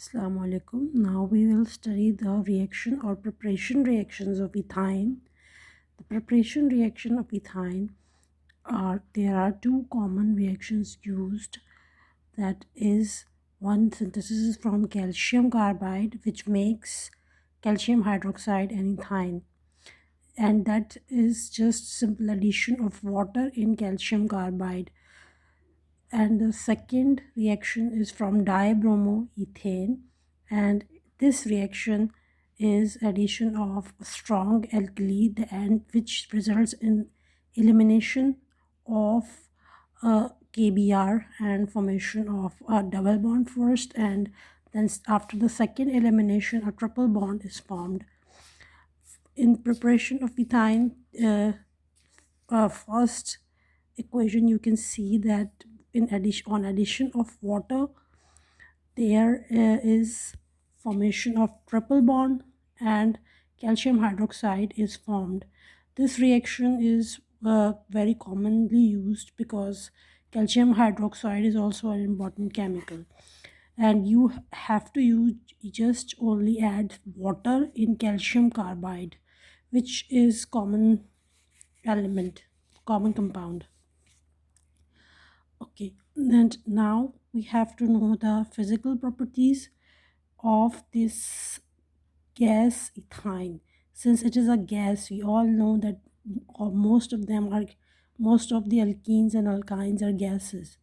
Assalamu alaikum. Now we will study the reaction or preparation reactions of ethyne. The preparation reaction of ethyne there are two common reactions used. That is, one synthesis from calcium carbide, which makes calcium hydroxide and ethyne, and that is just simple addition of water in calcium carbide. And the second reaction is from dibromoethane, and this reaction is addition of strong alkali and which results in elimination of KBr and formation of a double bond first, and then after the second elimination a triple bond is formed. In preparation of ethyne, first equation you can see that on addition of water there is formation of triple bond and calcium hydroxide is formed. This reaction is very commonly used because calcium hydroxide is also an important chemical, and you have to use just only add water in calcium carbide, which is common compound. Okay, and now we have to know the physical properties of this gas ethyne. Since it is a gas, we all know that most of the alkenes and alkynes are gases.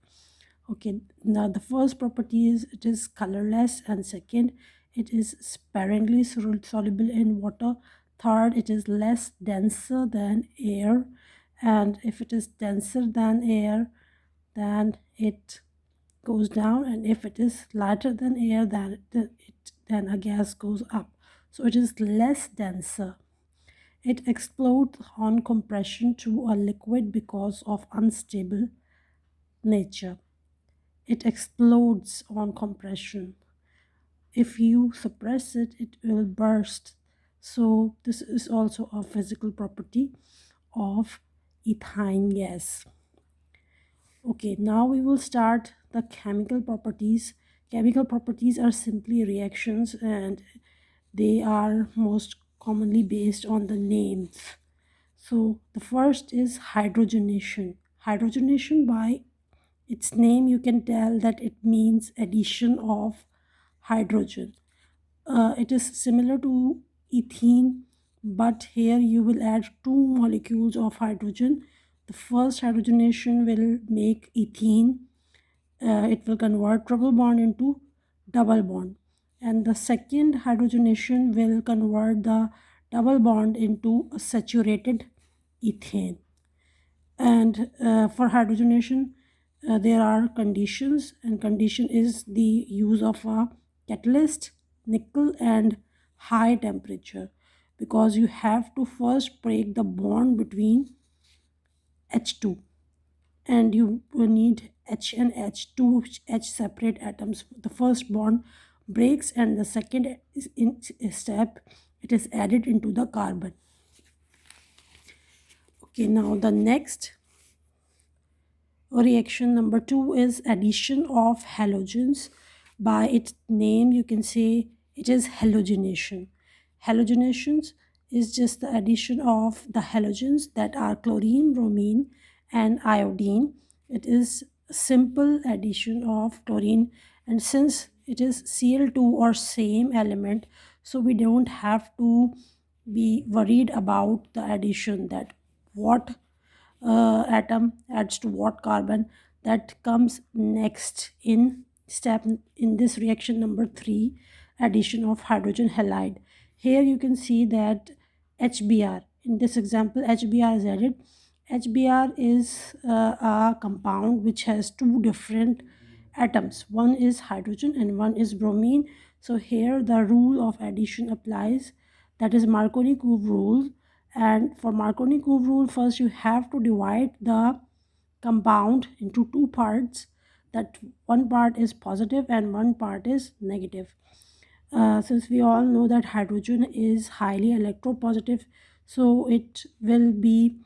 Okay, now the first property is it is colorless, and second, it is sparingly soluble in water. Third, it is less denser than air, and if it is denser than air, then it goes down, and if it is lighter than air, then a gas goes up. So it is less denser. It explodes on compression to a liquid because of unstable nature. It explodes on compression. If you suppress it, it will burst. So this is also a physical property of ethyne gas. Okay, now we will start the chemical properties. Chemical properties are simply reactions, and they are most commonly based on the names. So the first is hydrogenation. Hydrogenation, by its name you can tell that it means addition of hydrogen. It is similar to ethene, but here you will add two molecules of hydrogen. The first hydrogenation will make ethene. It will convert triple bond into double bond, and the second hydrogenation will convert the double bond into a saturated ethane. And for hydrogenation, there are conditions, and condition is the use of a catalyst, nickel, and high temperature, because you have to first break the bond between H2, and you will need H and H, two H separate atoms. The first bond breaks, and the second step it is added into the carbon. Okay, now the next reaction number 2 is addition of halogens. By its name you can say it is halogenation. Halogenations is just the addition of the halogens that are chlorine, bromine, and iodine. It is a simple addition of chlorine, and since it is Cl2 or same element, so we don't have to be worried about the addition, that what atom adds to what carbon. That comes next in step in this reaction number 3, addition of hydrogen halide. Here you can see that HBr, in this example HBr is added. HBr is a compound which has two different atoms, one is hydrogen and one is bromine. So here the rule of addition applies, that is Markovnikov rule. And for Markovnikov rule, first you have to divide the compound into two parts, that one part is positive and one part is negative. Since we all know that hydrogen is highly electropositive, so it will be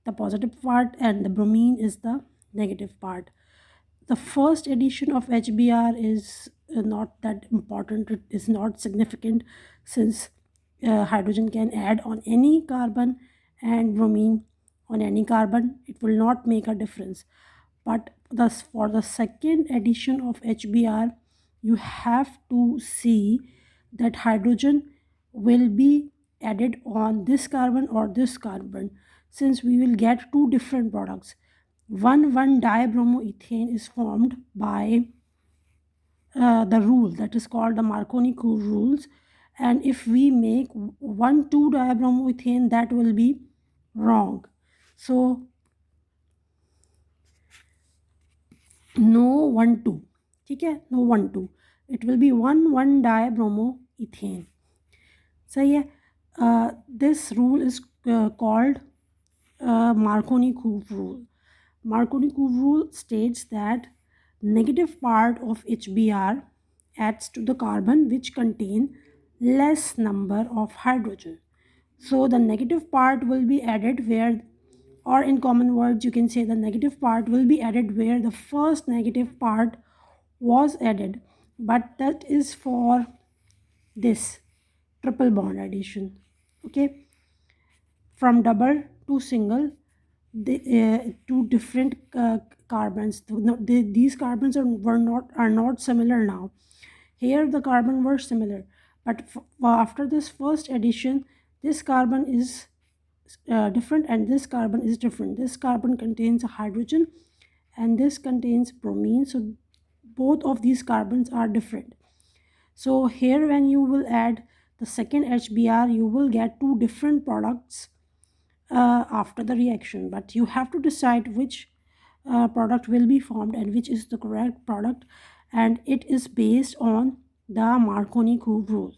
the positive part and the bromine is the negative part. the first edition of HBr is not that important, it is not significant, since hydrogen can add on any carbon and bromine on any carbon, it will not make a difference. But thus for the second edition of HBr, you have to see that hydrogen will be added on this carbon or this carbon, since we will get two different products. 1,1-dibromoethane is formed by the rule that is called the Markovnikov rules, and if we make 1,2-dibromoethane, that will be wrong. So no 1,2, ठीक है, no 1,2, it will be 1,1-dibromoethane. सही है. This rule is called Markovnikov rule. Markovnikov rule states that negative part of HBr adds to the carbon which contain less number of hydrogen. So the negative part will be added where, or in common words you can say the negative part will be added where the first negative part was added, but that is for this triple bond addition. Okay, from double to single, two different carbons. These carbons are not similar now. Here the carbon were similar, but after this first addition, this carbon is different and this carbon is different. This carbon contains a hydrogen and this contains bromine, so both of these carbons are different. So here when you will add the second HBr, you will get two different products after the reaction, but you have to decide which product will be formed and which is the correct product, and it is based on the Markovnikov rule.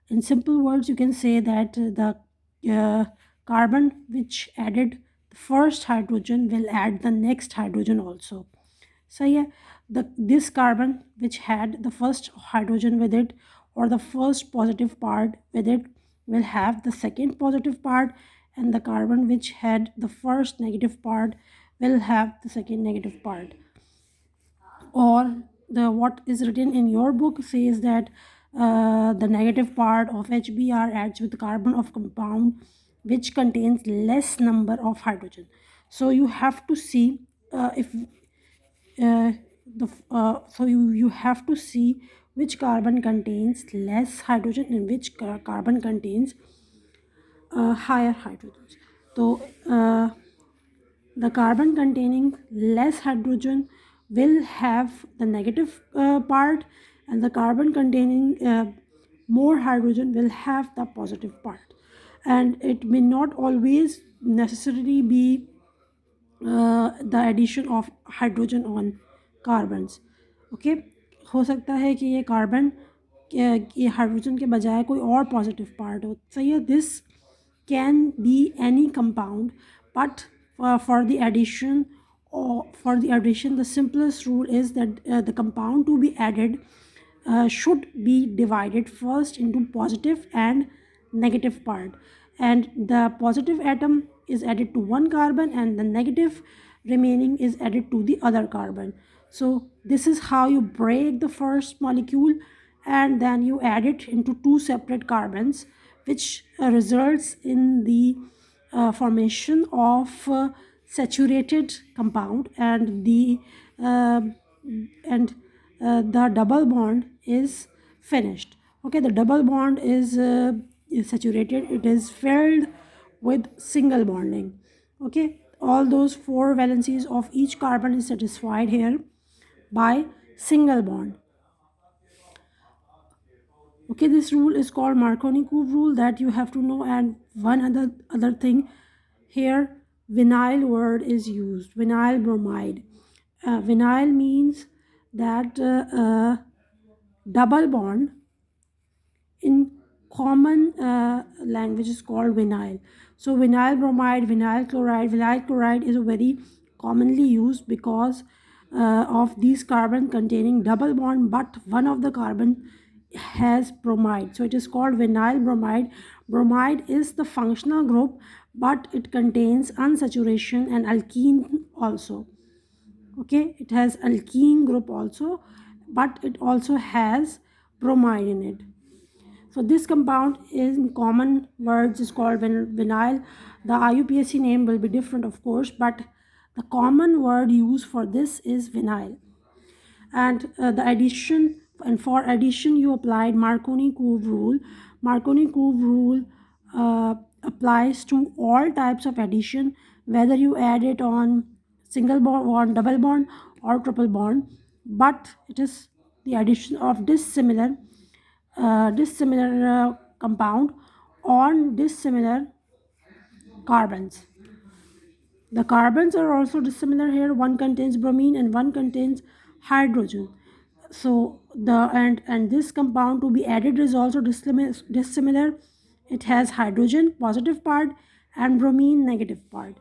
In simple words, you can say that the carbon which added the first hydrogen will add the next hydrogen also. So yeah, this carbon which had the first hydrogen with it, or the first positive part with it, will have the second positive part, and the carbon which had the first negative part will have the second negative part. Or the what is written in your book says that the negative part of HBr adds with the carbon of compound which contains less number of hydrogen. So you have to see if so you have to see which carbon contains less hydrogen and which carbon contains higher hydrogens. So the carbon containing less hydrogen will have the negative part, and the carbon containing more hydrogen will have the positive part. And it may not always necessarily be the addition of hydrogen on carbons. Okay, हो सकता है कि ये carbon ये hydrogen के बजाय कोई और पॉजिटिव पार्ट हो. सही है, this can be any compound, but for the addition, the simplest rule is that the compound to be added should be divided first into positive and negative part, and the positive atom is added to one carbon and the negative remaining is added to the other carbon. So this is how you break the first molecule, and then you add it into two separate carbons, which results in the formation of saturated compound, and uh, the double bond is finished. Okay, the double bond is saturated, it is filled with single bonding. Okay, all those four valencies of each carbon is satisfied here by single bond. Okay, this rule is called Markovnikov rule that you have to know. And one other thing here, vinyl word is used, vinyl bromide. Vinyl means that double bond in common language is called vinyl. So vinyl bromide, vinyl chloride is very commonly used because of these carbon containing double bond, but one of the carbon has bromide, so it is called vinyl bromide. Bromide is the functional group, but it contains unsaturation and alkene also. Okay, it has alkene group also, but it also has bromide in it. So this compound is in common words is called vinyl. The IUPAC name will be different, of course, but the common word used for this is vinyl. And the addition, and for addition you applied Marconi-Cove rule. Marconi-Cove rule applies to all types of addition, whether you add it on single bond, double bond, or triple bond, but it is the addition of dissimilar compound on dissimilar carbons. The carbons are also dissimilar here. One contains bromine and one contains hydrogen. So and this compound to be added is also dissimilar. It has hydrogen positive part and bromine negative part.